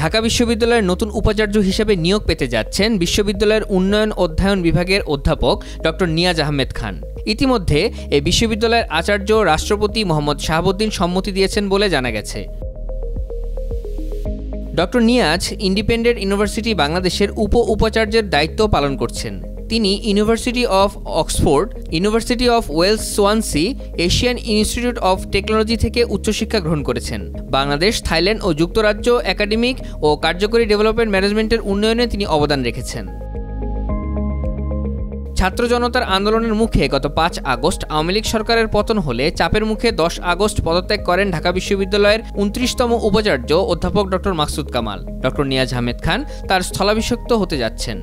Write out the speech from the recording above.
ঢাকা বিশ্ববিদ্যালয়ের নতুন উপাচার্য হিসেবে নিয়োগ পেতে যাচ্ছেন বিশ্ববিদ্যালয়ের উন্নয়ন অধ্যয়ন বিভাগের অধ্যাপক ডক্টর নিয়াজ আহমেদ খান। ইতিমধ্যে এই বিশ্ববিদ্যালয়ের আচার্য রাষ্ট্রপতি মোহাম্মদ শাহাবুদ্দিন সম্মতি দিয়েছেন বলে জানা গেছে। ডক্টর নিয়াজ ইন্ডিপেন্ডেন্ট ইউনিভার্সিটি বাংলাদেশের উপাচার্যের দায়িত্ব পালন করছেন। তিনি university of Oxford, university of Wales Swansea, Asian institute of technology থেকে উচ্চশিক্ষা গ্রহণ করেছেন। বাংলাদেশ, থাইল্যান্ড ও যুক্তরাজ্য একাডেমিক ও কার্যকরী ডেভেলপমেন্ট ম্যানেজমেন্টের উন্নয়নে তিনি অবদান রেখেছেন। ছাত্র জনতার আন্দোলনের মুখে গত 5 আগস্ট আওয়ামী লীগ সরকারের পতন হলে চাপের মুখে 10 আগস্ট পদত্যাগ করেন ঢাকা বিশ্ববিদ্যালয়ের 29তম উপাচার্য অধ্যাপক ডক্টর মাকসুদ কামাল। ডক্টর নিয়াজ আহমেদ খান তার স্থলাভিষিক্ত হতে যাচ্ছেন।